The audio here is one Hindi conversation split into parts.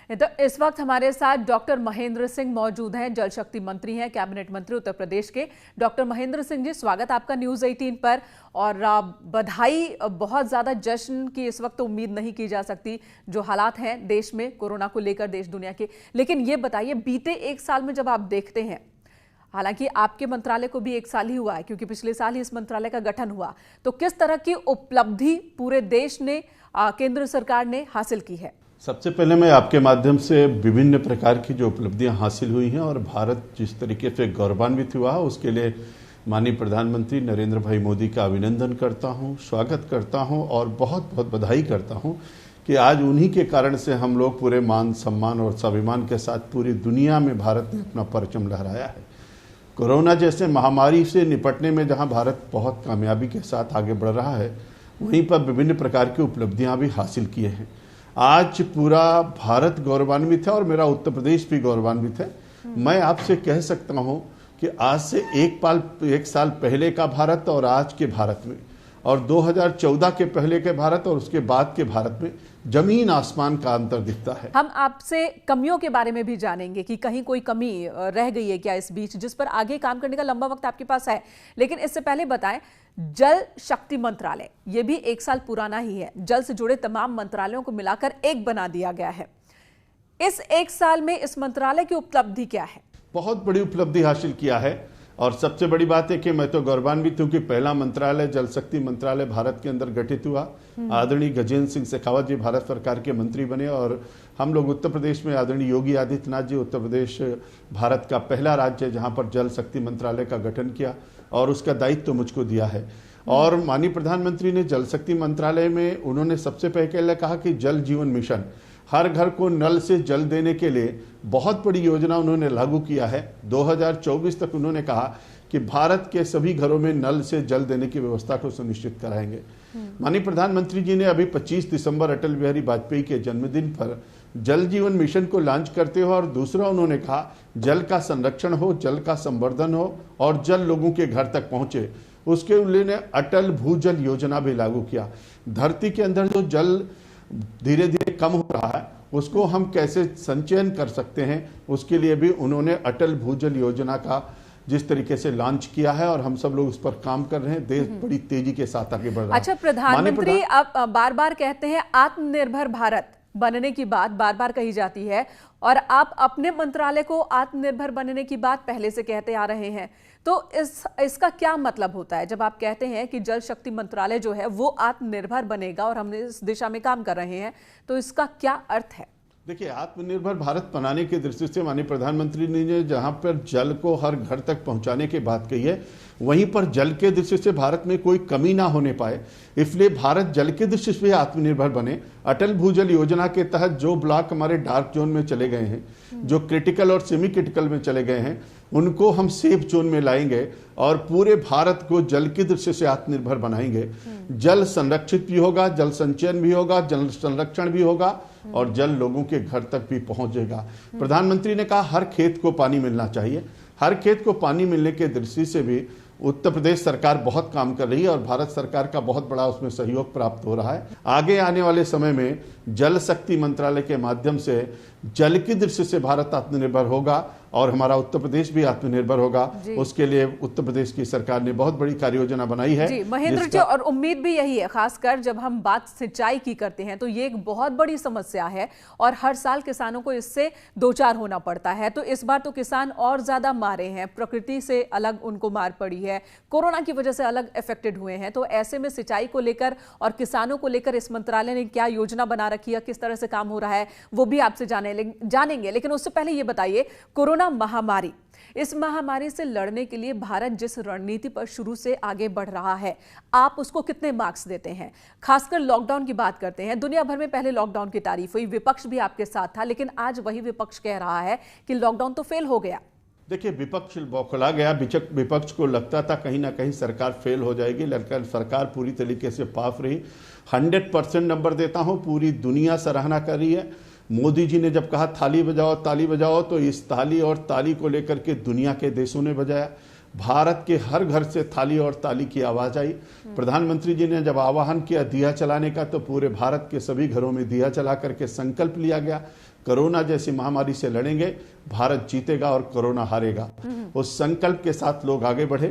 तो इस वक्त हमारे साथ डॉक्टर महेंद्र सिंह मौजूद हैं, जल शक्ति मंत्री हैं, कैबिनेट मंत्री उत्तर प्रदेश के। डॉक्टर महेंद्र सिंह जी, स्वागत आपका न्यूज़ 18 पर। और बधाई, बहुत ज़्यादा जश्न की इस वक्त उम्मीद नहीं की जा सकती जो हालात हैं देश में कोरोना को लेकर, देश दुनिया के। लेकिन ये बताइए, बीते एक साल में जब आप देखते हैं, हालांकि आपके मंत्रालय को भी एक साल ही हुआ है क्योंकि पिछले साल ही इस मंत्रालय का गठन हुआ, तो किस तरह की उपलब्धि पूरे देश ने, केंद्र सरकार ने हासिल की है? सबसे पहले मैं आपके माध्यम से विभिन्न प्रकार की जो उपलब्धियां हासिल हुई हैं और भारत जिस तरीके से गौरवान्वित हुआ है, उसके लिए माननीय प्रधानमंत्री नरेंद्र भाई मोदी का अभिनंदन करता हूं, स्वागत करता हूं और बहुत बहुत बधाई करता हूं कि आज उन्हीं के कारण से हम लोग पूरे मान सम्मान और स्वाभिमान के साथ पूरी दुनिया में भारत ने अपना परचम लहराया है। कोरोना जैसे महामारी से निपटने में जहां भारत बहुत कामयाबी के साथ आगे बढ़ रहा है, वहीं पर विभिन्न प्रकार की उपलब्धियां भी हासिल किए हैं। आज पूरा भारत गौरवान्वित है और मेरा उत्तर प्रदेश भी गौरवान्वित है। मैं आपसे कह सकता हूं कि आज से एक साल पहले का भारत और आज के भारत में, और 2014 के पहले के भारत और उसके बाद के भारत में जमीन आसमान का अंतर दिखता है। हम आपसे कमियों के बारे में भी जानेंगे कि कहीं कोई कमी रह गई है क्या इस बीच, जिस पर आगे काम करने का लंबा वक्त आपके पास है। लेकिन इससे पहले बताएं, जल शक्ति मंत्रालय ये भी एक साल पुराना ही है। जल से जुड़े तमाम मंत्रालयों को मिलाकर एक बना दिया गया है। इस एक साल में इस मंत्रालय की उपलब्धि क्या है? बहुत बड़ी उपलब्धि हासिल किया है और सबसे बड़ी बात है कि मैं तो गौरवान्वित हूं कि पहला मंत्रालय जल शक्ति मंत्रालय भारत के अंदर गठित हुआ। आदरणीय गजेंद्र सिंह शेखावत जी भारत सरकार के मंत्री बने और हम लोग उत्तर प्रदेश में आदरणीय योगी आदित्यनाथ जी, उत्तर प्रदेश भारत का पहला राज्य है जहां पर जल शक्ति मंत्रालय का गठन किया और उसका दायित्व तो मुझको दिया है। और माननीय प्रधानमंत्री ने जल शक्ति मंत्रालय में उन्होंने सबसे पहले कहा कि जल जीवन मिशन, हर घर को नल से जल देने के लिए बहुत बड़ी योजना उन्होंने लागू किया है। 2024 तक उन्होंने कहा कि भारत के सभी घरों में नल से जल देने की व्यवस्था को सुनिश्चित कराएंगे। माननीय प्रधानमंत्री जी ने अभी 25 दिसंबर अटल बिहारी वाजपेयी के जन्मदिन पर जल जीवन मिशन को लॉन्च करते हो और दूसरा उन्होंने कहा जल का संरक्षण हो, जल का संवर्धन हो और जल लोगों के घर तक पहुंचे। उसके उन्होंने अटल भूजल योजना भी लागू किया। धरती के अंदर जो जल धीरे धीरे कम हो रहा है उसको हम कैसे संचयन कर सकते हैं, उसके लिए भी उन्होंने अटल भूजल योजना का जिस तरीके से लॉन्च किया है और हम सब लोग उस पर काम कर रहे हैं। देश बड़ी तेजी के साथ आगे बढ़ रहा है। अच्छा, प्रधानमंत्री आप बार बार कहते हैं आत्मनिर्भर भारत बनने की बात बार बार कही जाती है और आप अपने मंत्रालय को आत्मनिर्भर बनने की बात पहले से कहते आ रहे हैं। तो इसका क्या मतलब होता है जब आप कहते हैं कि जल शक्ति मंत्रालय जो है वो आत्मनिर्भर बनेगा और हमने इस दिशा में काम कर रहे हैं, तो इसका क्या अर्थ है? देखिए, आत्मनिर्भर भारत बनाने की दृष्टि से माननीय प्रधानमंत्री ने जहां पर जल को हर घर तक पहुंचाने की बात कही है, वहीं पर जल के दृष्टि से भारत में कोई कमी ना होने पाए, इसलिए भारत जल के दृष्टि से आत्मनिर्भर बने। अटल भूजल योजना के तहत जो ब्लॉक हमारे डार्क जोन में चले गए हैं, जो क्रिटिकल और सेमी क्रिटिकल में चले गए हैं, उनको हम सेफ जोन में लाएंगे और पूरे भारत को जल की दृष्टि से आत्मनिर्भर बनाएंगे। जल संरक्षित भी होगा, जल संचयन भी होगा, जल संरक्षण भी होगा और जल लोगों के घर तक भी पहुंचेगा। प्रधानमंत्री ने कहा हर खेत को पानी मिलना चाहिए। हर खेत को पानी मिलने के दृष्टि से भी उत्तर प्रदेश सरकार बहुत काम कर रही है और भारत सरकार का बहुत बड़ा उसमें सहयोग प्राप्त हो रहा है। आगे आने वाले समय में जल शक्ति मंत्रालय के माध्यम से जल की दृष्टि से भारत आत्मनिर्भर होगा और हमारा उत्तर प्रदेश भी आत्मनिर्भर होगा। उसके लिए उत्तर प्रदेश की सरकार ने बहुत बड़ी कार्य योजना बनाई है। जी महेंद्र जी, और उम्मीद भी यही है, खासकर जब हम बात सिंचाई की करते हैं तो ये एक बहुत बड़ी समस्या है और हर साल किसानों को इससे दो चार होना पड़ता है। तो इस बार तो किसान और ज्यादा मारे हैं, प्रकृति से अलग उनको मार पड़ी है, कोरोना की वजह से अलग इफेक्टेड हुए हैं। तो ऐसे में सिंचाई को लेकर और किसानों को लेकर इस मंत्रालय ने क्या योजना बना रखी है, किस तरह से काम हो रहा है, वो भी आपसे जानेंगे। लेकिन उससे पहले ये बताइए, कोरोना महामारी, इस महामारी से लड़ने के लिए भारत जिस रणनीति पर शुरू से आगे बढ़ रहा है, आप उसको कितने मार्क्स देते हैं? खासकर लॉकडाउन की बात करते हैं। दुनिया भर में पहले लॉकडाउन की तारीफ हुई, विपक्ष भी आपके साथ था, लेकिन आज वही विपक्ष कह रहा है कि लॉकडाउन तो फेल हो गया। देखिए, विपक्ष बौखला गया। विपक्ष को लगता था कहीं ना कहीं सरकार फेल हो जाएगी, लेकिन सरकार पूरी तरीके से पाफ रही। 100% नंबर देता हूं, पूरी दुनिया सराहना कर रही है। मोदी जी ने जब कहा थाली बजाओ ताली बजाओ, तो इस ताली और ताली को लेकर के दुनिया के देशों ने बजाया। भारत के हर घर से थाली और ताली की आवाज आई। प्रधानमंत्री जी ने जब आह्वान किया दिया चलाने का, तो पूरे भारत के सभी घरों में दिया चला करके संकल्प लिया गया। कोरोना जैसी महामारी से लड़ेंगे, भारत जीतेगा और कोरोना हारेगा। उस संकल्प के साथ लोग आगे बढ़े।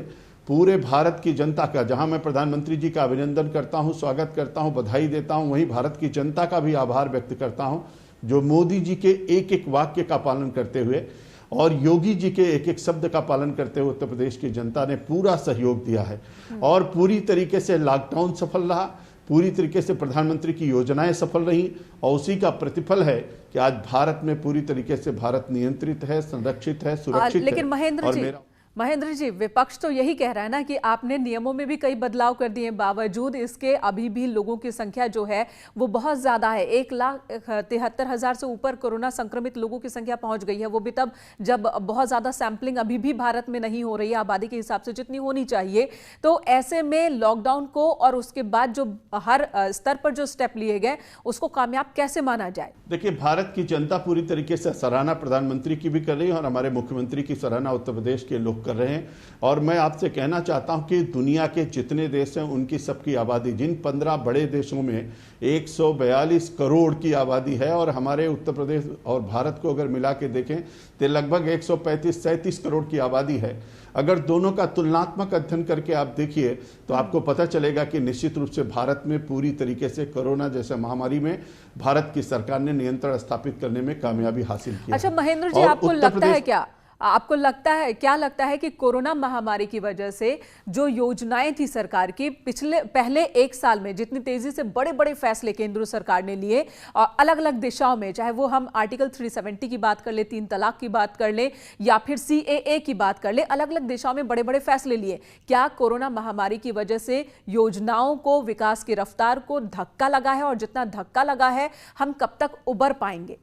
पूरे भारत की जनता का, जहां मैं प्रधानमंत्री जी का अभिनंदन करता हूं, स्वागत करता हूं, बधाई देता हूं, वहीं भारत की जनता का भी आभार व्यक्त करता हूं, जो मोदी जी के एक एक वाक्य का पालन करते हुए और योगी जी के एक एक शब्द का पालन करते हुए उत्तर प्रदेश की जनता ने पूरा सहयोग दिया है। और पूरी तरीके से लॉकडाउन सफल रहा, पूरी तरीके से प्रधानमंत्री की योजनाएं सफल रही, और उसी का प्रतिफल है कि आज भारत में पूरी तरीके से भारत नियंत्रित है, संरक्षित है, सुरक्षित है। महेंद्र जी, विपक्ष तो यही कह रहा है ना कि आपने नियमों में भी कई बदलाव कर दिए, बावजूद इसके अभी भी लोगों की संख्या जो है वो बहुत ज्यादा है। 1,73,000 से ऊपर कोरोना संक्रमित लोगों की संख्या पहुंच गई है, वो भी तब जब बहुत ज्यादा सैंपलिंग अभी भी भारत में नहीं हो रही है आबादी के हिसाब से जितनी होनी चाहिए। तो ऐसे में लॉकडाउन को और उसके बाद जो हर स्तर पर जो स्टेप लिए गए उसको कामयाब कैसे माना जाए? देखिए, भारत की जनता पूरी तरीके से सराहना प्रधानमंत्री की भी कर रही है और हमारे मुख्यमंत्री की सराहना उत्तर प्रदेश के लोग कर रहे हैं। और मैं आपसे कहना चाहता हूं कि दुनिया के जितने देश हैं उनकी सबकी आबादी, जिन 15 बड़े देशों में 142 करोड़ की आबादी है और हमारे उत्तर प्रदेश और भारत को अगर मिला के देखें तो लगभग 135-37 करोड़ की आबादी है। अगर दोनों का तुलनात्मक अध्ययन करके आप देखिए तो आपको पता चलेगा कि निश्चित रूप से भारत में पूरी तरीके से कोरोना जैसे महामारी में भारत की सरकार ने नियंत्रण स्थापित करने में कामयाबी हासिल की। अच्छा महेंद्र जी, आपको क्या लगता है कि कोरोना महामारी की वजह से जो योजनाएं थी सरकार की पहले एक साल में जितनी तेजी से बड़े बड़े फैसले केंद्र सरकार ने लिए अलग अलग दिशाओं में, चाहे वो हम आर्टिकल 370 की बात कर ले, 3 तलाक की बात कर ले या फिर CAA की बात कर ले, अलग अलग दिशाओं में बड़े बड़े फैसले लिए, क्या कोरोना महामारी की वजह से योजनाओं को, विकास की रफ्तार को धक्का लगा है? और जितना धक्का लगा है हम कब तक उबर पाएंगे?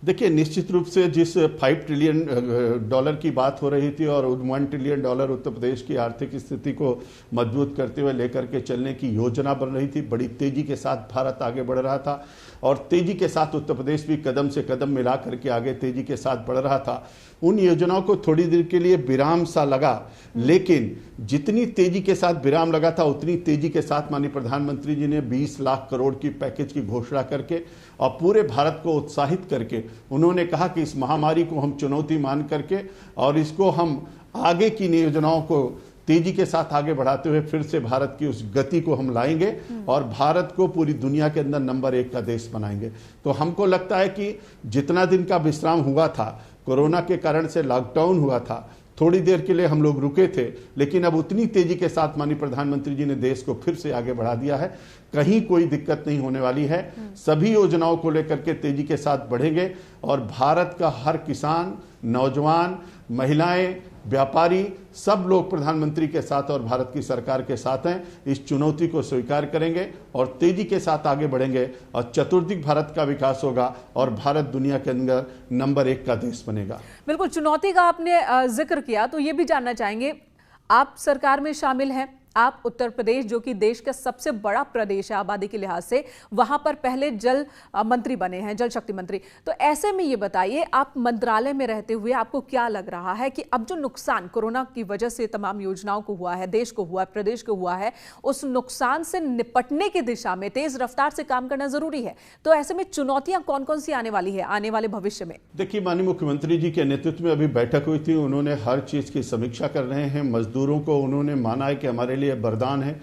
देखिए, निश्चित रूप से जिस $5 ट्रिलियन की बात हो रही थी और $1 ट्रिलियन उत्तर प्रदेश की आर्थिक स्थिति को मजबूत करते हुए लेकर के चलने की योजना बन रही थी, बड़ी तेजी के साथ भारत आगे बढ़ रहा था और तेजी के साथ उत्तर प्रदेश भी कदम से कदम मिला करके आगे तेजी के साथ बढ़ रहा था। उन योजनाओं को थोड़ी देर के लिए विराम सा लगा, लेकिन जितनी तेजी के साथ विराम लगा था उतनी तेजी के साथ माननीय प्रधानमंत्री जी ने 20 लाख करोड़ की पैकेज की घोषणा करके और पूरे भारत को उत्साहित करके उन्होंने कहा कि इस महामारी को हम चुनौती मान करके और इसको हम आगे की योजनाओं को तेजी के साथ आगे बढ़ाते हुए फिर से भारत की उस गति को हम लाएंगे और भारत को पूरी दुनिया के अंदर नंबर 1 का देश बनाएंगे। तो हमको लगता है कि जितना दिन का विश्राम हुआ था, कोरोना के कारण से लॉकडाउन हुआ था, थोड़ी देर के लिए हम लोग रुके थे, लेकिन अब उतनी तेजी के साथ माननीय प्रधानमंत्री जी ने देश को फिर से आगे बढ़ा दिया है। कहीं कोई दिक्कत नहीं होने वाली है। सभी योजनाओं को लेकर के तेजी के साथ बढ़ेंगे और भारत का हर किसान, नौजवान, महिलाएं, व्यापारी, सब लोग प्रधानमंत्री के साथ और भारत की सरकार के साथ हैं। इस चुनौती को स्वीकार करेंगे और तेजी के साथ आगे बढ़ेंगे और चतुर्दिक भारत का विकास होगा और भारत दुनिया के अंदर नंबर 1 का देश बनेगा। बिल्कुल, चुनौती का आपने जिक्र किया तो ये भी जानना चाहेंगे, आप सरकार में शामिल हैं, आप उत्तर प्रदेश जो कि देश का सबसे बड़ा प्रदेश है आबादी के लिहाज से, वहां पर पहले जल मंत्री बने हैं, जल शक्ति मंत्री। तो ऐसे में ये बताइए, आप मंत्रालय में रहते हुए आपको क्या लग रहा है कि अब जो नुकसान कोरोना की वजह से तमाम योजनाओं को हुआ है, देश को हुआ है, प्रदेश को हुआ है, उस नुकसान से निपटने की दिशा में तेज रफ्तार से काम करना जरूरी है। तो ऐसे में चुनौतियां कौन कौन सी आने वाली है आने वाले भविष्य में? देखिए, माननीय मुख्यमंत्री जी के नेतृत्व में अभी बैठक हुई थी, उन्होंने हर चीज की समीक्षा कर रहे हैं। मजदूरों को उन्होंने माना है कि हमारे लिए वरदान है।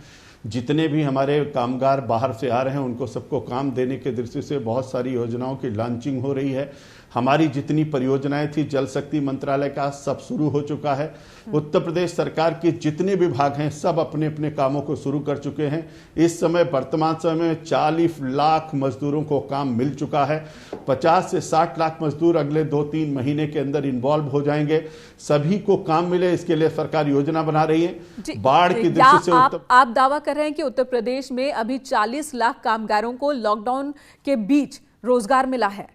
जितने भी हमारे कामगार बाहर से आ रहे हैं उनको सबको काम देने के दृष्टि से बहुत सारी योजनाओं की लॉन्चिंग हो रही है। हमारी जितनी परियोजनाएं थी जल शक्ति मंत्रालय का सब शुरू हो चुका है। उत्तर प्रदेश सरकार के जितने विभाग हैं सब अपने अपने कामों को शुरू कर चुके हैं। इस समय वर्तमान समय में 40 लाख मजदूरों को काम मिल चुका है। 50 से 60 लाख मजदूर अगले 2-3 महीने के अंदर इन्वॉल्व हो जाएंगे। सभी को काम मिले, इसके लिए सरकार योजना बना रही है। बाढ़ की दृष्टि से आप दावा कर रहे हैं कि उत्तर प्रदेश में अभी 40 लाख कामगारों को लॉकडाउन के बीच रोजगार मिला है?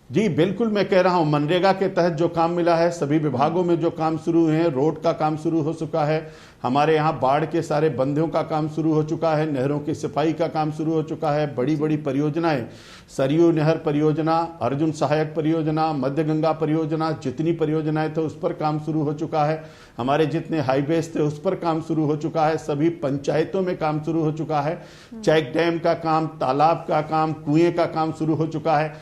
जी बिल्कुल, मैं कह रहा हूं मनरेगा के तहत जो काम मिला है, सभी विभागों में जो काम शुरू हुए हैं, रोड का काम शुरू हो चुका है, हमारे यहाँ बाढ़ के सारे बंधों का काम शुरू हो चुका है, नहरों की सफाई का काम शुरू हो चुका है, बड़ी बड़ी परियोजनाएं, सरयू नहर परियोजना, अर्जुन सहायक परियोजना, मध्य गंगा परियोजना, जितनी परियोजनाएं थे उस पर काम शुरू हो चुका है। हमारे जितने हाईवेज थे उस पर काम शुरू हो चुका है। सभी पंचायतों में काम शुरू हो चुका है। चेक डैम का काम, तालाब का काम, कुएं का काम शुरू हो चुका है।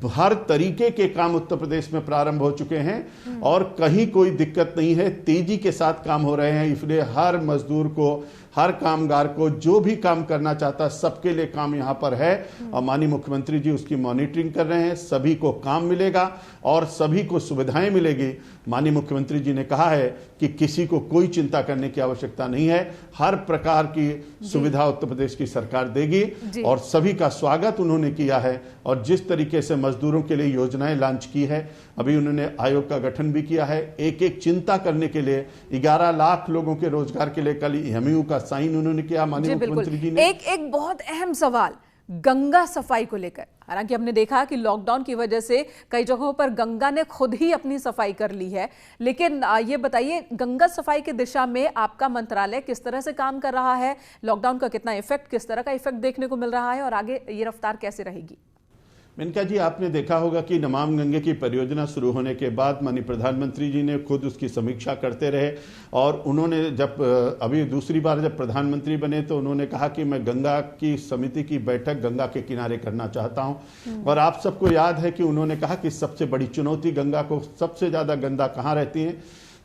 हर तरीके के काम उत्तर प्रदेश में प्रारंभ हो चुके हैं और कहीं कोई दिक्कत नहीं है, तेजी के साथ काम हो रहे हैं। इसलिए हर मजदूर को, हर कामगार को जो भी काम करना चाहता है, सबके लिए काम यहाँ पर है और माननीय मुख्यमंत्री जी उसकी मॉनिटरिंग कर रहे हैं। सभी को काम मिलेगा और सभी को सुविधाएं मिलेगी। माननीय मुख्यमंत्री जी ने कहा है कि किसी को कोई चिंता करने की आवश्यकता नहीं है, हर प्रकार की सुविधा उत्तर प्रदेश की सरकार देगी और सभी का स्वागत उन्होंने किया है। और जिस तरीके से मजदूरों के लिए योजनाएं लॉन्च की है, अभी उन्होंने आयोग का गठन भी किया है, एक एक चिंता करने के लिए 11 लाख लोगों के रोजगार के लिए कल एमयू का साइन उन्होंने किया माननीय मुख्यमंत्री जी ने। एक बहुत अहम सवाल गंगा सफाई को लेकर, हालांकि हमने देखा कि लॉकडाउन की वजह से कई जगहों पर गंगा ने खुद ही अपनी सफाई कर ली है, लेकिन ये बताइए गंगा सफाई की दिशा में आपका मंत्रालय किस तरह से काम कर रहा है? लॉकडाउन का कितना इफेक्ट, किस तरह का इफेक्ट देखने को मिल रहा है और आगे ये रफ्तार कैसे रहेगी? मेनका जी, आपने देखा होगा कि नमामि गंगे की परियोजना शुरू होने के बाद माननीय प्रधानमंत्री जी ने खुद उसकी समीक्षा करते रहे और उन्होंने जब अभी दूसरी बार जब प्रधानमंत्री बने तो उन्होंने कहा कि मैं गंगा की समिति की बैठक गंगा के किनारे करना चाहता हूं। और आप सबको याद है कि उन्होंने कहा कि सबसे बड़ी चुनौती गंगा को, सबसे ज्यादा गंगा कहाँ रहती है,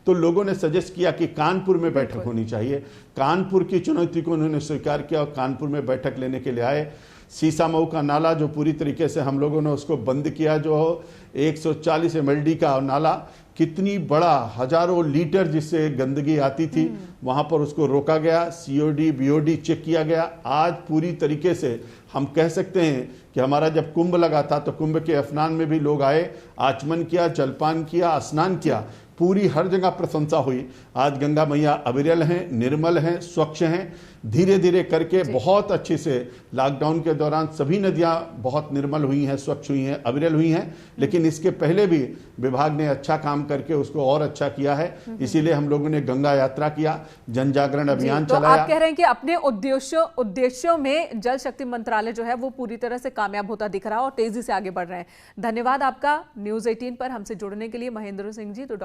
तो लोगों ने सजेस्ट किया कि कानपुर में बैठक होनी चाहिए। कानपुर की चुनौती को उन्होंने स्वीकार किया और कानपुर में बैठक लेने के लिए आए। सीसामऊ का नाला जो पूरी तरीके से हम लोगों ने उसको बंद किया, जो 140 MLD का नाला, कितनी बड़ा हजारों लीटर जिससे गंदगी आती थी वहां पर उसको रोका गया, COD BOD चेक किया गया। आज पूरी तरीके से हम कह सकते हैं कि हमारा जब कुंभ लगा था तो कुंभ के स्नान में भी लोग आए, आचमन किया, जलपान किया, स्नान किया, पूरी हर जगह प्रशंसा हुई। आज गंगा मैया अविरल हैं, निर्मल हैं, स्वच्छ हैं। धीरे धीरे करके बहुत अच्छे से लॉकडाउन के दौरान सभी नदियां बहुत निर्मल हुई हैं, स्वच्छ हुई हैं, अविरल हुई हैं। लेकिन इसके पहले भी विभाग ने अच्छा काम करके उसको और अच्छा किया है। इसीलिए हम लोगों ने गंगा यात्रा किया, जन जागरण अभियान तो चलाया। आप कह रहे हैं कि अपने उद्देश्यों में जल शक्ति मंत्रालय जो है वो पूरी तरह से कामयाब होता दिख रहा है और तेजी से आगे बढ़ रहे हैं। धन्यवाद आपका न्यूज़ 18 पर हमसे जुड़ने के लिए महेंद्र सिंह जी। तो